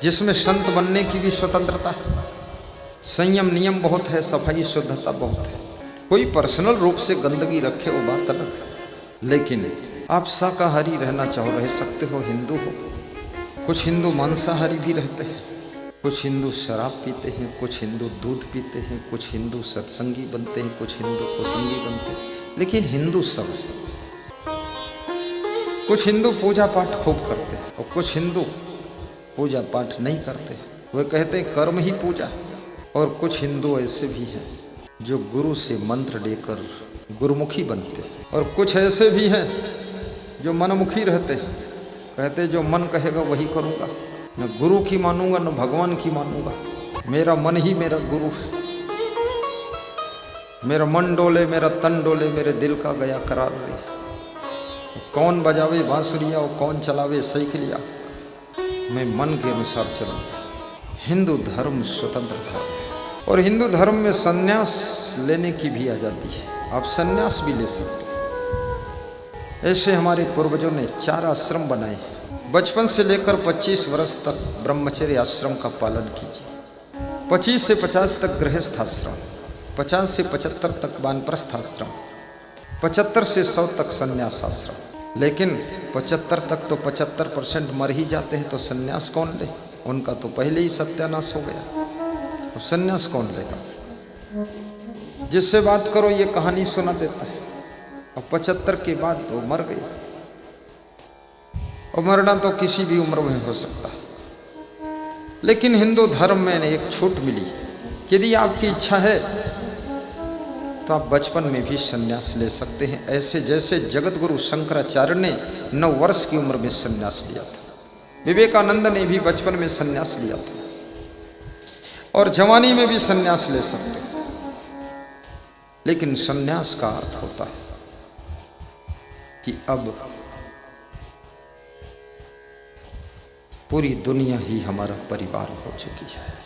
जिसमें संत बनने की भी स्वतंत्रता है, संयम नियम बहुत है, सफाई शुद्धता बहुत है। कोई पर्सनल रूप से गंदगी रखे वो बात अलग है, लेकिन आप शाकाहारी रहना चाहो रह सकते हो, हिंदू हो। कुछ हिंदू मांसाहारी भी रहते हैं, कुछ हिंदू शराब पीते हैं, कुछ हिंदू दूध पीते हैं, कुछ हिंदू सत्संगी बनते हैं, कुछ हिंदू कुसंगी बनते हैं, लेकिन हिंदू सब। कुछ हिंदू पूजा पाठ खूब करते हैं और कुछ हिंदू पूजा पाठ नहीं करते, वे कहते हैं कर्म ही पूजा। और कुछ हिंदू ऐसे भी हैं जो गुरु से मंत्र लेकर गुरुमुखी बनते हैं, और कुछ ऐसे भी हैं जो मनमुखी रहते हैं, कहते जो मन कहेगा वही करूँगा, न गुरु की मानूंगा न भगवान की मानूंगा, मेरा मन ही मेरा गुरु है। मेरा मन डोले मेरा तन डोले, मेरे दिल का गया करार रे। कौन बजावे बांसुरिया और कौन चलावे साइकिलिया, मैं मन के अनुसार चलूँगा। हिंदू धर्म स्वतंत्र धर्म है, और हिंदू धर्म में संन्यास लेने की भी आज़ादी है, आप संन्यास भी ले सकते हैं। ऐसे हमारे पूर्वजों ने 4 आश्रम बनाए। बचपन से लेकर 25 वर्ष तक ब्रह्मचर्य आश्रम का पालन कीजिए, 25 से 50 तक गृहस्थ आश्रम, 50 से 75 तक वानप्रस्थ आश्रम, 75 से 100 तक संन्यास आश्रम। लेकिन 75 तक तो 75% मर ही जाते हैं, तो संन्यास कौन ले? उनका तो पहले ही सत्यानाश हो गया, तो संन्यास कौन लेगा? जिससे बात करो ये कहानी सुना देता है, और 75 के बाद वो मर गई। और मरना तो किसी भी उम्र में हो सकता है, लेकिन हिंदू धर्म में एक छूट मिली, यदि आपकी इच्छा है तो आप बचपन में भी संन्यास ले सकते हैं। ऐसे जैसे जगत गुरु शंकराचार्य ने 9 वर्ष की उम्र में संन्यास लिया था, विवेकानंद ने भी बचपन में संन्यास लिया था, और जवानी में भी संन्यास ले सकते हैं। लेकिन संन्यास का अर्थ होता है कि अब पूरी दुनिया ही हमारा परिवार हो चुकी है।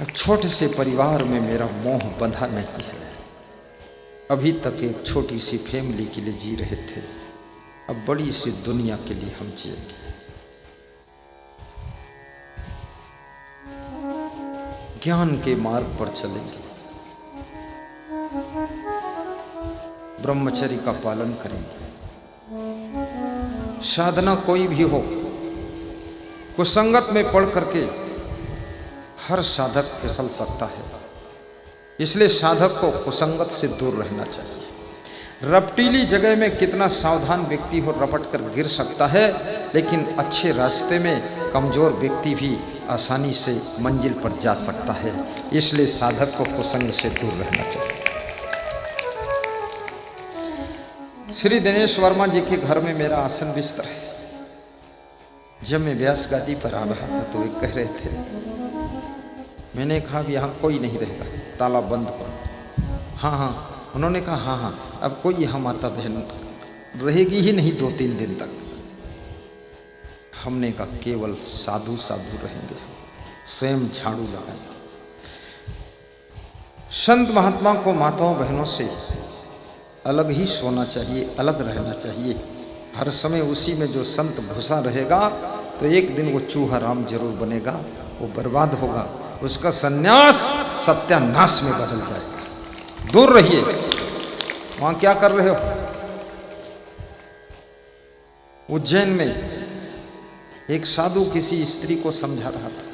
छोटे से परिवार में मेरा मोह बंधा नहीं है। अभी तक एक छोटी सी फैमिली के लिए जी रहे थे, अब बड़ी सी दुनिया के लिए हम जिएंगे। ज्ञान के मार्ग पर चलेंगे, ब्रह्मचर्य का पालन करेंगे। साधना कोई भी हो, कुसंगत में पड़ करके हर साधक फिसल सकता है, इसलिए साधक को कुसंगत से दूर रहना चाहिए। रपटीली जगह में कितना सावधान व्यक्ति हो रपट कर गिर सकता है, लेकिन अच्छे रास्ते में कमजोर व्यक्ति भी आसानी से मंजिल पर जा सकता है, इसलिए साधक को कुसंग से दूर रहना चाहिए। श्री दिनेश वर्मा जी के घर में मेरा आसन बिस्तर है। जब मैं व्यास गादी पर आ रहा था तो वे कह रहे थे, मैंने कहा यहाँ कोई नहीं रहेगा, ताला बंद करो। हाँ हाँ, उन्होंने कहा हाँ हाँ, अब कोई यहाँ माता बहन रहेगी ही नहीं 2-3 दिन तक। हमने कहा केवल साधु साधु रहेंगे, स्वयं झाड़ू लगाएंगे। संत महात्मा को माताओं बहनों से अलग ही सोना चाहिए, अलग रहना चाहिए। हर समय उसी में जो संत घुसा रहेगा तो एक दिन वो चूहा राम जरूर बनेगा, वो बर्बाद होगा, उसका सन्यास सत्यानाश में बदल जाएगा। दूर रहिए। वहां क्या कर रहे हो? उज्जैन में एक साधु किसी स्त्री को समझा रहा था,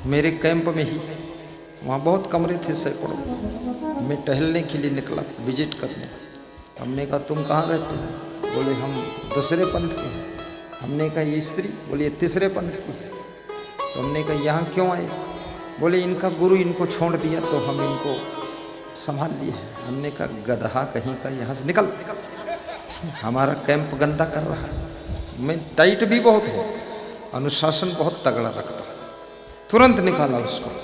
मेरे कैंप में ही। वहाँ बहुत कमरे थे सैकड़ों। मैं टहलने के लिए निकला, विजिट करने। हमने कहा तुम कहाँ रहते हो? बोले हम दूसरे पंथ के हैं। हमने कहा ये स्त्री? बोले ये तीसरे पंथ की है। तो हमने कहा यहाँ क्यों आए? बोले इनका गुरु इनको छोड़ दिया तो हम इनको संभाल लिए हैं। हमने कहा गधा कहीं का, यहाँ से निकल, हमारा कैंप गंदा कर रहा है। मैं टाइट भी बहुत हूँ, अनुशासन बहुत तगड़ा रखता हूँ। तुरंत निकाला उसको।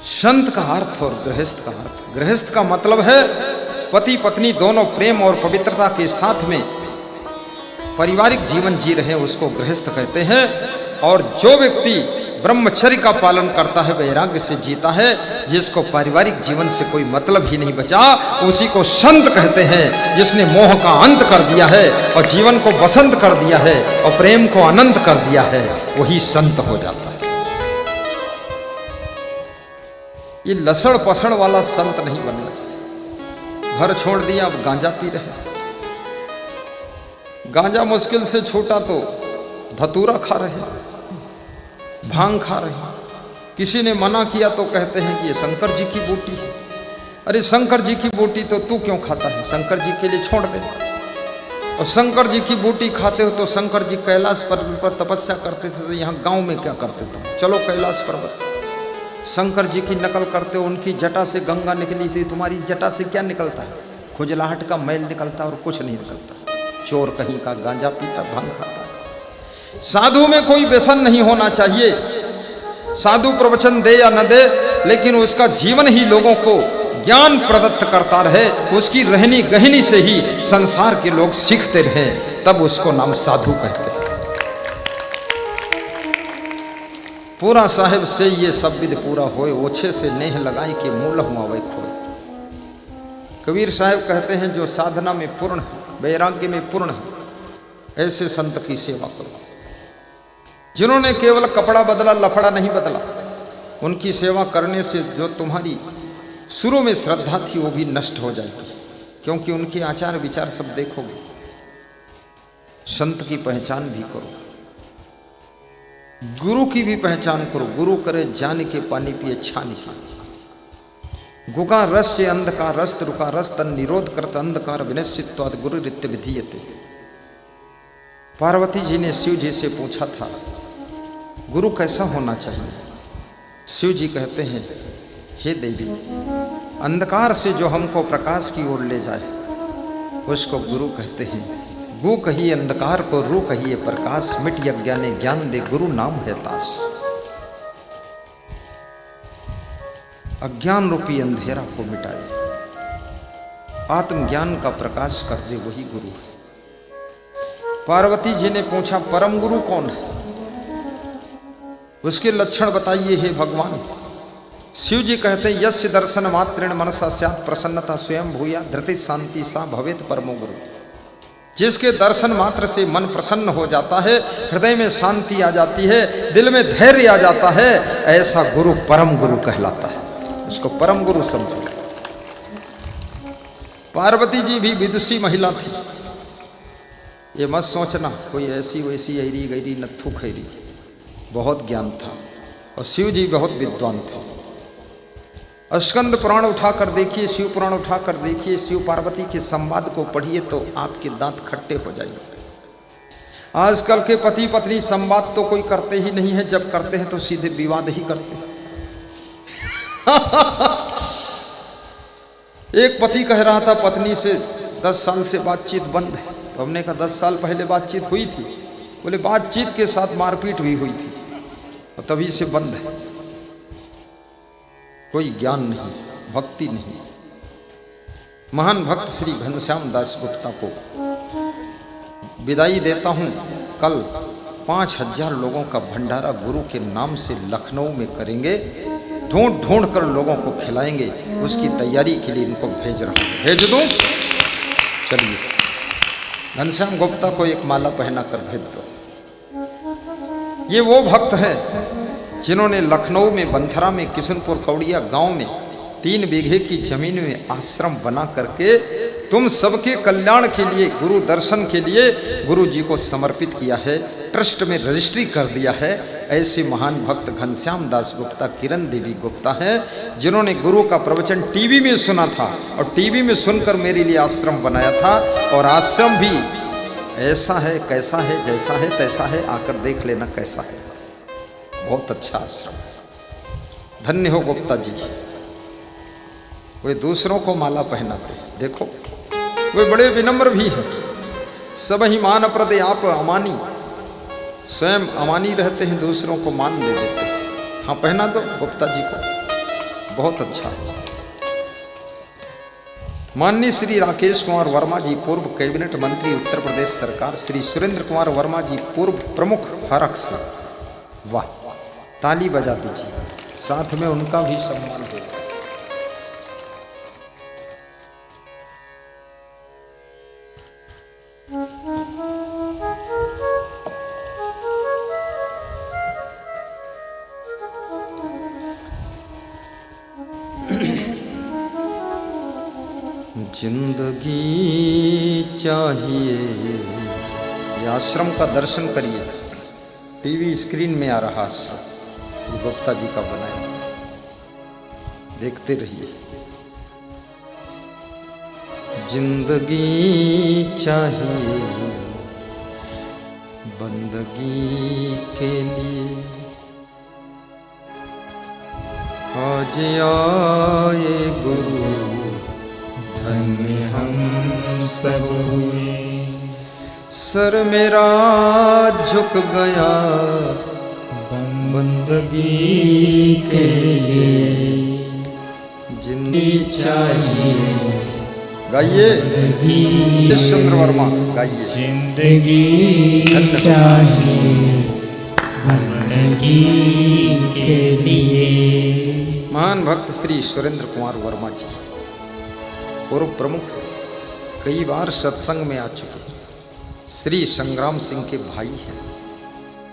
संत का अर्थ और गृहस्थ का अर्थ। गृहस्थ का मतलब है पति पत्नी दोनों प्रेम और पवित्रता के साथ में पारिवारिक जीवन जी रहे, उसको गृहस्थ कहते हैं। और जो व्यक्ति ब्रह्मचर्य का पालन करता है, वैराग्य से जीता है, जिसको पारिवारिक जीवन से कोई मतलब ही नहीं बचा, उसी को संत कहते हैं। जिसने मोह का अंत कर दिया है और जीवन को बसंत कर दिया है और प्रेम को अनंत कर दिया है, वही संत हो जाता है। ये लसड़ पसड़ वाला संत नहीं बनना चाहिए। घर छोड़ दिया, अब गांजा पी रहे। गांजा मुश्किल से छोटा तो धतूरा खा रहे, भांग खा रहे। किसी ने मना किया तो कहते हैं कि ये शंकर जी की बूटी है। अरे शंकर जी की बूटी तो तू क्यों खाता है? शंकर जी के लिए छोड़ दे। और शंकर जी की बूटी खाते हो तो शंकर जी कैलाश पर्वत पर तपस्या करते थे, तो यहाँ गांव में क्या करते तुम? चलो कैलाश पर्वत। शंकर जी की नकल करते हो, उनकी जटा से गंगा निकली थी, तुम्हारी जटा से क्या निकलता है? खुजलाहट का मैल निकलता और कुछ नहीं निकलता। चोर कहीं का, गांजा पीता, भांग खाता। साधु में कोई व्यसन नहीं होना चाहिए। साधु प्रवचन दे या न दे, लेकिन उसका जीवन ही लोगों को ज्ञान प्रदत्त करता रहे, उसकी रहनी गहनी से ही संसार के लोग सीखते रहे, तब उसको नाम साधु कहते हैं। पूरा साहेब से ये सब विध पूरा होए, ओछे से नेह लगाई कि मूल हुआ वै खोए। कबीर साहब कहते हैं जो साधना में पूर्ण है, वैराग्य में पूर्ण है, ऐसे संत की सेवा करो। जिन्होंने केवल कपड़ा बदला, लफड़ा नहीं बदला, उनकी सेवा करने से जो तुम्हारी शुरू में श्रद्धा थी वो भी नष्ट हो जाएगी, क्योंकि उनके आचार विचार सब देखोगे। संत की पहचान भी करो, गुरु की भी पहचान करो। गुरु करे जान के पानी पिए छान के। गुका रस से अंधकार रस रुका रस तन निरोध करत अंधकार विनश्चित्वाद गुरु रित्य विधीयते। पार्वती जी ने शिव जी से पूछा था गुरु कैसा होना चाहिए? शिव जी कहते हैं हे देवी, अंधकार से जो हमको प्रकाश की ओर ले जाए उसको गुरु कहते हैं। गु कहिए अंधकार को, रू कहिए प्रकाश, मिट अज्ञाने ज्ञान दे गुरु नाम है तास। अज्ञान रूपी अंधेरा को मिटाए, आत्मज्ञान का प्रकाश कर दे, वही गुरु है। पार्वती जी ने पूछा परम गुरु कौन है? उसके लक्षण बताइए हे भगवान। शिव जी कहते हैं यस्य दर्शन मात्रेण मनसा स्यात् प्रसन्नता स्वयं भूया धृति शांति सा भवेत परमो गुरु। जिसके दर्शन मात्र से मन प्रसन्न हो जाता है, हृदय में शांति आ जाती है, दिल में धैर्य आ जाता है, ऐसा गुरु परम गुरु कहलाता है। उसको परम गुरु समझो। पार्वती जी भी विदुषी महिला थी। ये मत सोचना कोई ऐसी वैसी ऐरी गैरी नत्थु खैरी, बहुत ज्ञान था। और शिव जी बहुत विद्वान थे। स्कंद पुराण उठाकर देखिए, शिव पुराण उठाकर देखिए, शिव पार्वती के संवाद को पढ़िए तो आपके दांत खट्टे हो जाएंगे। आजकल के पति पत्नी संवाद तो कोई करते ही नहीं है, जब करते हैं तो सीधे विवाद ही करते हैं। एक पति कह रहा था पत्नी से 10 साल से बातचीत बंद है। तो हमने कहा 10 साल पहले बातचीत हुई थी? बोले बातचीत के साथ मारपीट भी हुई थी और तभी से बंद है। कोई ज्ञान नहीं, भक्ति नहीं। महान भक्त श्री घनश्याम दास गुप्ता को विदाई देता हूं। कल 5000 लोगों का भंडारा गुरु के नाम से लखनऊ में करेंगे। ढूंढ ढूंढ कर लोगों को खिलाएंगे। उसकी तैयारी के लिए इनको भेज रहा हूं। भेज दूं? चलिए घनश्याम गुप्ता को एक माला पहना कर भेज दो। ये वो भक्त है जिन्होंने लखनऊ में बंथरा में किशनपुर कौड़िया गांव में 3 बीघे की जमीन में आश्रम बना करके तुम सबके कल्याण के लिए, गुरु दर्शन के लिए गुरु जी को समर्पित किया है। ट्रस्ट में रजिस्ट्री कर दिया है। ऐसे महान भक्त घनश्याम दास गुप्ता, किरण देवी गुप्ता हैं, जिन्होंने गुरु का प्रवचन टीवी में सुना था और टीवी में सुनकर मेरे लिए आश्रम बनाया था। और आश्रम भी ऐसा है, कैसा है, जैसा है तैसा है, आकर देख लेना कैसा है। बहुत अच्छा आश्रम। धन्य हो गुप्ता जी। वे दूसरों को माला पहनाते, देखो वे बड़े विनम्र भी हैं। सब ही मान प्रदे आप अमानी, स्वयं अमानी रहते हैं, दूसरों को मान दे देते हैं। हाँ पहना दो गुप्ता जी को, बहुत अच्छा। माननीय श्री राकेश कुमार वर्मा जी, पूर्व कैबिनेट मंत्री उत्तर प्रदेश सरकार। श्री सुरेंद्र कुमार वर्मा जी, पूर्व प्रमुख हरक्ष। वाह, ताली बजा दीजिए, साथ में उनका भी सम्मान होगा। जिंदगी चाहिए, ये आश्रम का दर्शन करिए, टीवी स्क्रीन में आ रहा आश्रम, ये गुप्ता जी का बनाया, देखते रहिए। जिंदगी चाहिए बंदगी के लिए, आज आए गुरु धन्य हम सब हुए। सर मेरा झुक गया बंदगी के लिए, जिंदगी चाहिए। गाइए चंद्र वर्मा, गाइए। जिंदगी चाहिए बंदगी के लिए। महान भक्त श्री सुरेंद्र कुमार वर्मा जी पूर्व प्रमुख, कई बार सत्संग में आ चुके, श्री संग्राम सिंह के भाई हैं,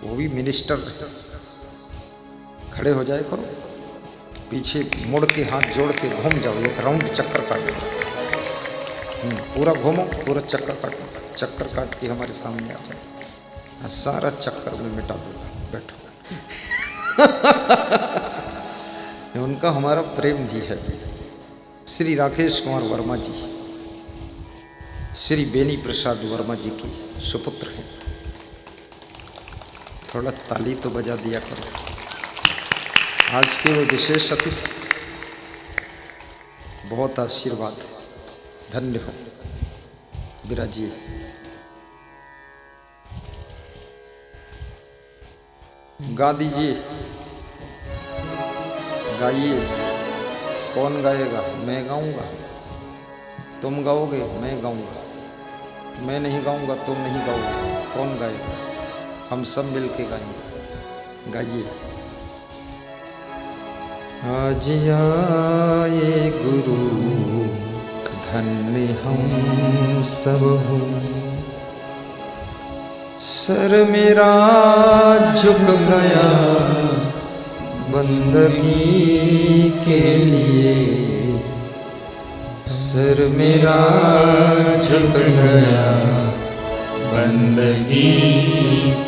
वो भी मिनिस्टर। खड़े हो जाए करो, पीछे मुड़ के हाथ जोड़ के घूम जाओ, एक राउंड चक्कर काटो, पूरा घूमो, पूरा चक्कर काटो, चक्कर काट के हमारे सामने आ जाओ, सारा चक्कर में मिटा दूंगा, बैठो। उनका हमारा प्रेम भी है। श्री राकेश कुमार वर्मा जी श्री बेनी प्रसाद वर्मा जी की सुपुत्र हैं। थोड़ा ताली तो बजा दिया करो। आज के वो विशेष अतिथि, बहुत आशीर्वाद, धन्य हो, विराजिए। गा दीजिए, गाइए। कौन गाएगा? मैं गाऊंगा, तुम गाओगे, मैं गाऊंगा। मैं नहीं गाऊंगा, तुम नहीं गाओगे, कौन गाएगा? हम सब मिल के गाएंगे। गाइए। आज आए गुरु धन्य हम सब हो, सर मेरा झुक गया बंदगी के लिए, सर मेरा झुक गया बंदगी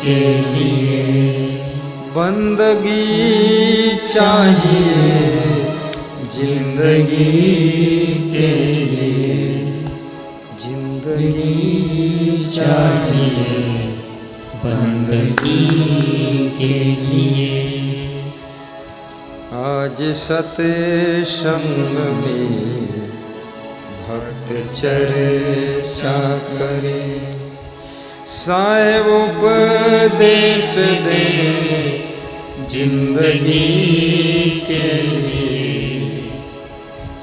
के लिए। बंदगी चाहिए जिंदगी के लिए, जिंदगी चाहिए बंदगी के लिए। आज सत्संग में भक्त चर्चा करे, साहेब उपदेश दे जिंदगी के लिए,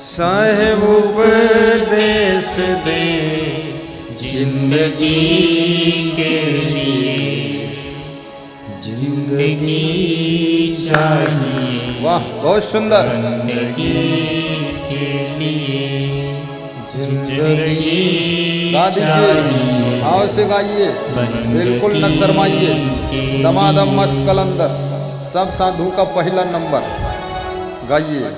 साहेब उपदेश दे जिंदगी के लिए, जिंदगी चाहिए। वाह, बहुत सुंदर। बंदगी के लिए जिंदगी गा दीजिए, आओ से गाइए, बिल्कुल न शर्माइए। दमादम मस्त कलंदर, सब साधु का पहला नंबर। गाइए।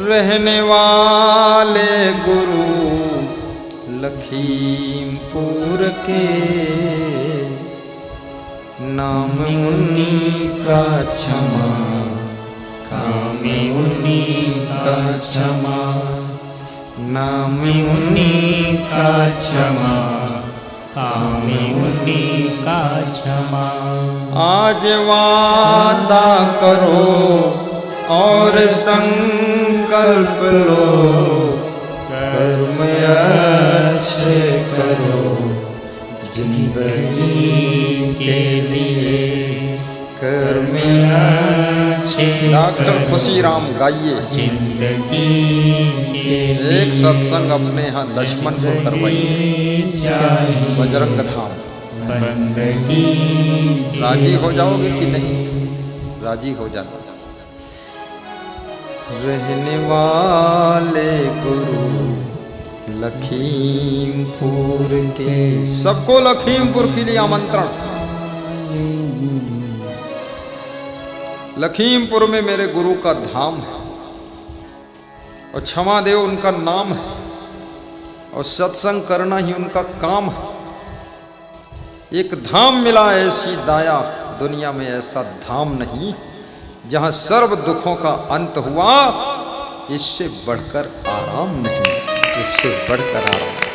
रहने वाले गुरु लखीमपुर के, नाम उन्हीं का क्षमा, काम उन्हीं का क्षमा, नाम उन्हीं का क्षमा, काम उन्हीं का क्षमा। आज वादा करो और संकल्प लो, कर्म अच्छे करो जिंदगी के लिए, कर्म अच्छे डॉक्टर खुशीराम, गाइए। जिंदगी के एक सत्संग अपने यहाँ लक्ष्मणपुर करवाइए, बजरंग धाम। बंदगी के। राजी हो जाओगे कि नहीं? राजी हो जाना। रहने वाले गुरु लखीमपुर के, सबको लखीमपुर के लिए आमंत्रण। लखीमपुर में मेरे गुरु का धाम है और क्षमा देव उनका नाम है और सत्संग करना ही उनका काम है। एक धाम मिला ऐसी दाया, दुनिया में ऐसा धाम नहीं जहां सर्व दुखों का अंत हुआ। इससे बढ़कर आराम नहीं, इससे बढ़कर आराम।